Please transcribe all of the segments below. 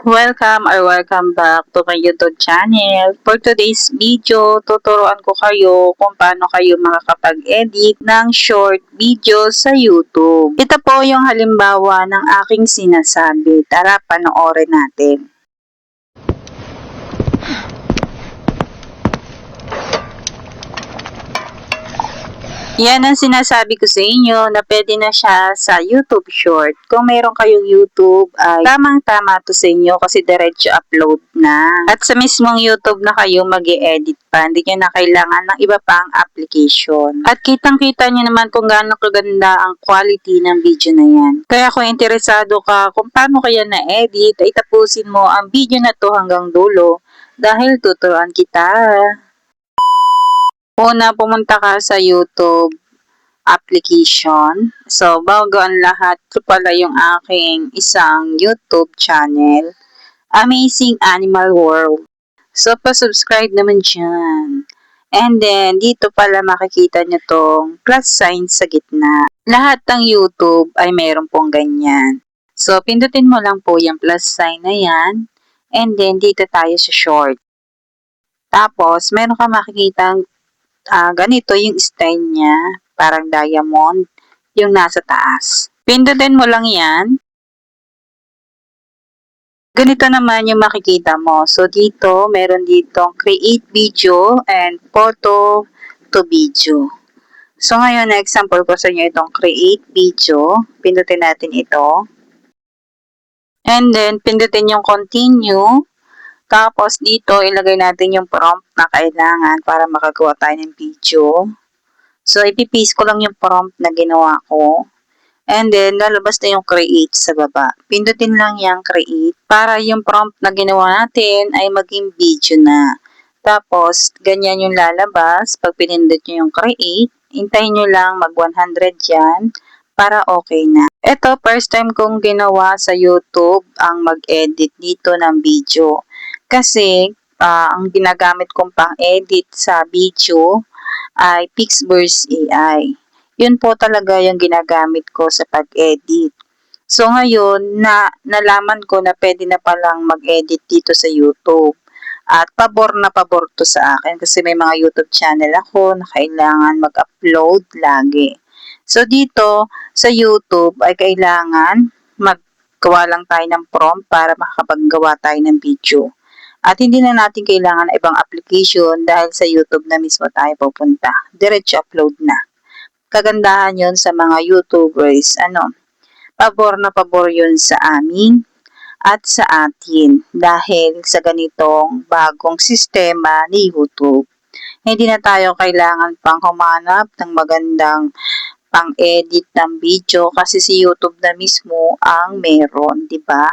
Welcome back to my YouTube channel. For today's video, tuturuan ko kayo kung paano kayo makakapag-edit ng short video sa YouTube. Ito po yung halimbawa ng aking sinasabi. Tara, panoorin natin. Yan ang sinasabi ko sa inyo na pwede na siya sa YouTube Short. Kung mayroon kayong YouTube, ay tamang-tama to sa inyo kasi diretso upload na. At sa mismong YouTube na kayo mag-i-edit pa. Hindi nyo na kailangan ng iba pang application. At kitang-kita nyo naman kung gaano kaganda ang quality ng video na yan. Kaya kung interesado ka kung paano kaya na-edit, ay tapusin mo ang video na to hanggang dulo dahil tuturuan kita. Una, pumunta ka sa YouTube application. So, bago ang lahat, ito pala yung aking isang YouTube channel, Amazing Animal World. So, pa-subscribe naman dyan. And then, dito pala makikita nyo tong plus sign sa gitna. Lahat ng YouTube ay mayroon pong ganyan. So, pindutin mo lang po yung plus sign na yan. And then, dito tayo sa short. Tapos, meron ka makikitang ganito yung style niya, parang diamond, yung nasa taas. Pindutin mo lang yan. Ganito naman yung makikita mo. So, dito, meron ditong create video and photo to video. So, ngayon, na example ko sa inyo itong create video. Pindutin natin ito. And then, pindutin yung continue. Tapos dito, ilagay natin yung prompt na kailangan para makagawa tayo ng video. So, ipipaste ko lang yung prompt na ginawa ko. And then, lalabas na yung create sa baba. Pindutin lang yung create para yung prompt na ginawa natin ay maging video na. Tapos, ganyan yung lalabas. Pag pinindot nyo yung create, hintayin nyo lang mag 100 yan para okay na. Ito, first time kong ginawa sa YouTube ang mag-edit dito ng video. Kasi, ang ginagamit kong pang-edit sa video ay Pixburst AI. Yun po talaga yung ginagamit ko sa pag-edit. So, ngayon, nalaman ko na pwede na palang mag-edit dito sa YouTube. At pabor na pabor to sa akin kasi may mga YouTube channel ako na kailangan mag-upload lagi. So, dito sa YouTube ay kailangan maggawa lang tayo ng prompt para makakapaggawa tayo ng video. At hindi na natin kailangan ng ibang application dahil sa YouTube na mismo tayo pupunta. Diretso upload na. Kagandahan yon sa mga YouTubers. Pabor na pabor yun sa amin at sa atin dahil sa ganitong bagong sistema ni YouTube. Hindi na tayo kailangan pang humanap ng magandang pang-edit ng video kasi si YouTube na mismo ang meron, di ba?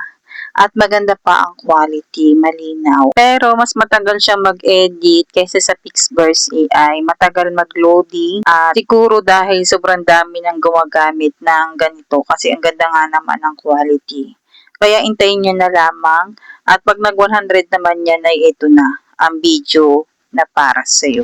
At maganda pa ang quality, malinaw. Pero mas matagal siya mag-edit kaysa sa Pixburst AI. Matagal mag-loading. Siguro dahil sobrang dami nang gumagamit ng ganito kasi ang ganda nga naman ng quality. Kaya intayin nyo na lamang at pag nag 100 naman yan ay ito na ang video na para sa'yo.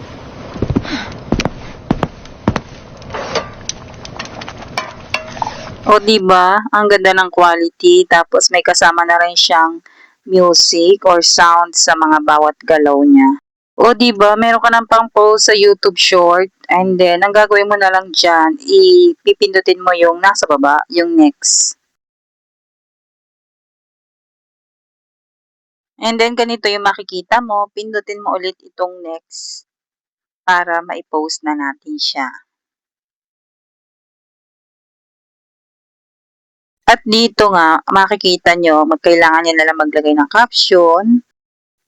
O diba, ang ganda ng quality tapos may kasama na rin siyang music or sound sa mga bawat galaw niya. O diba, meron ka ng pang-post sa YouTube Short and then ang gagawin mo na lang dyan, ipipindutin mo yung nasa baba, yung next. And then ganito yung makikita mo, pindutin mo ulit itong next para maipost na natin siya. At dito nga, makikita nyo, kailangan nyo nalang maglagay ng caption.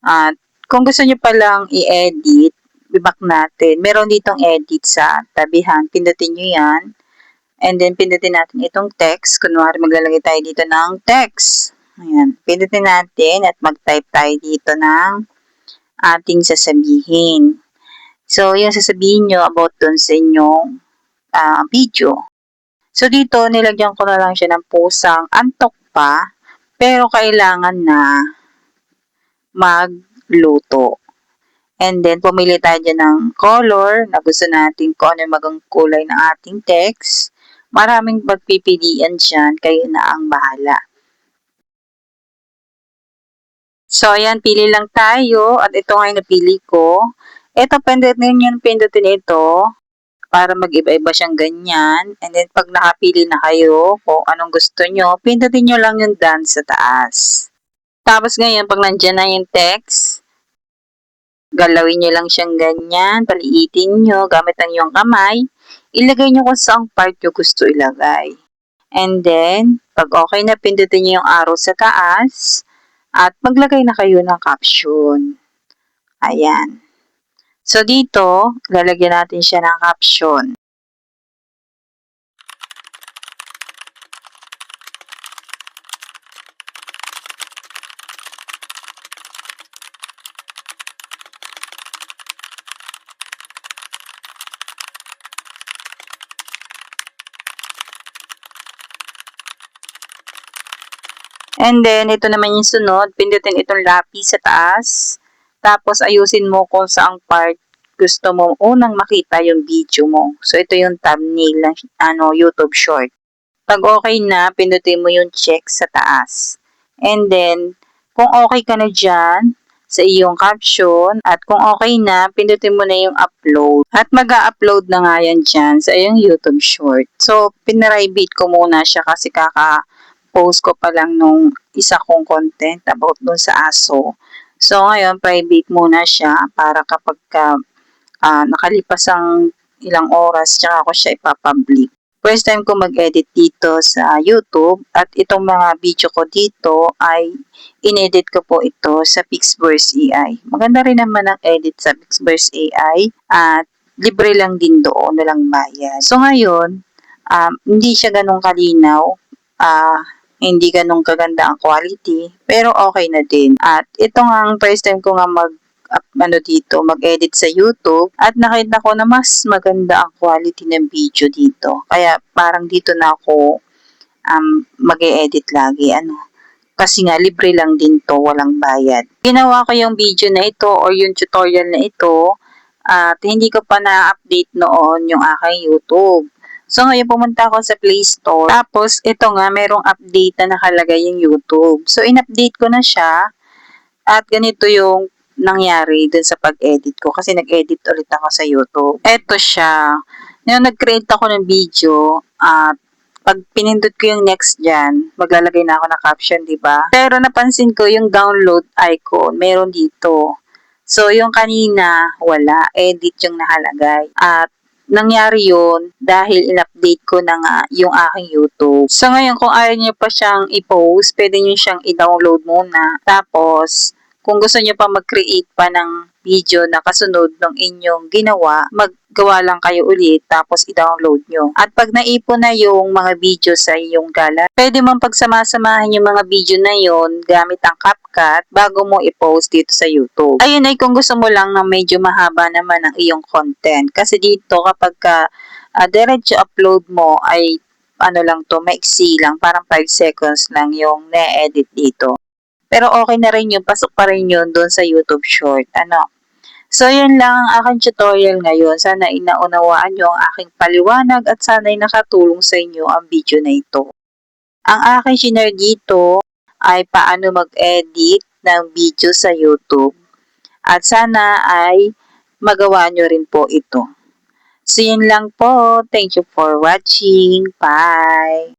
At kung gusto nyo palang i-edit, back natin. Meron ditong edit sa tabihan. Pindutin nyo yan. And then, pindutin natin itong text. Kunwari, maglalagay tayo dito ng text. Ayan. Pindutin natin at mag-type tayo dito ng ating sasabihin. So, yung sasabihin nyo about dun sa inyong video. So, dito, nilagyan ko na lang siya ng pusang antok pa, pero kailangan na magluto. And then, pumili tayo dyan ng color na gusto natin kung ano yung maging kulay ng ating text. Maraming pagpipilian dyan, kayo na ang bahala. So, ayan, pili lang tayo at ito nga yung napili ko. Ito, pindutin yung pindutin ito para mag-iba-iba siyang ganyan. And then, pag nakapili na kayo kung anong gusto nyo, pindutin nyo lang yung done sa taas. Tapos ngayon, pag nandyan na yung text, galawin nyo lang siyang ganyan, paliitin nyo, gamit ang iyong kamay, ilagay nyo kung saang part nyo gusto ilagay. And then, pag okay na, pindutin nyo yung arrow sa taas, at maglagay na kayo ng caption. Ayan. So, dito, lalagyan natin siya ng caption. And then, ito naman yung sunod. Pindutin itong lapis sa taas. Tapos, ayusin mo kung saang part gusto mo unang makita yung video mo. So, ito yung thumbnail ng YouTube short. Pag okay na, pindutin mo yung check sa taas. And then, kung okay ka na dyan sa iyong caption at kung okay na, pindutin mo na yung upload. At mag-upload na nga yan dyan sa iyong YouTube short. So, pinrivate ko muna siya kasi post ko pa lang nung isa kong content about dun sa aso. So, ngayon, private muna siya para kapag nakalipas ang ilang oras, tsaka ako siya ipapublic. First time ko mag-edit dito sa YouTube at itong mga video ko dito ay inedit ko po ito sa Pixverse AI. Maganda rin naman ang edit sa Pixverse AI at libre lang din doon, walang bayad. So ngayon, hindi siya ganun kalinaw. Hindi ganun kaganda ang quality, pero okay na din. At ito nga ang first time ko nga mag-edit sa YouTube at nakita ko na mas maganda ang quality ng video dito. Kaya parang dito na ako mag-edit lagi. Kasi nga libre lang din to, walang bayad. Ginawa ko yung video na ito or yung tutorial na ito at hindi ko pa na-update noon yung aking YouTube. So, ngayon pumunta ako sa Play Store. Tapos, ito nga, merong update na nakalagay yung YouTube. So, in-update ko na siya. At ganito yung nangyari dun sa pag-edit ko. Kasi nag-edit ulit ako sa YouTube. Ito siya. Nung nag-create ako ng video, pag pinindot ko yung next dyan, maglalagay na ako ng caption, di ba? Pero napansin ko yung download icon, meron dito. So, yung kanina, wala. Edit yung nakalagay. At nangyari yun dahil in-update ko na nga yung aking YouTube. So ngayon, kung ayaw nyo pa siyang i-post, pwede nyo siyang i-download muna. Tapos, kung gusto nyo pa mag-create pa ng video na kasunod ng inyong ginawa, maggawa lang kayo ulit tapos i-download nyo. At pag naipon na yung mga video sa iyong gallery, pwede mong pagsamasamahan yung mga video na yon gamit ang CapCut bago mo i-post dito sa YouTube. Ayun ay kung gusto mo lang na medyo mahaba naman ang iyong content. Kasi dito kapag diretso upload mo ay lang to, maiksi lang, parang 5 seconds lang yung na-edit dito. Pero okay na rin yun, pasok pa rin yun doon sa YouTube short. So, yun lang ang aking tutorial ngayon. Sana inaunawaan nyo ang aking paliwanag at sana'y nakatulong sa inyo ang video na ito. Ang aking share dito ay paano mag-edit ng video sa YouTube. At sana ay magawa nyo rin po ito. So, yun lang po. Thank you for watching. Bye!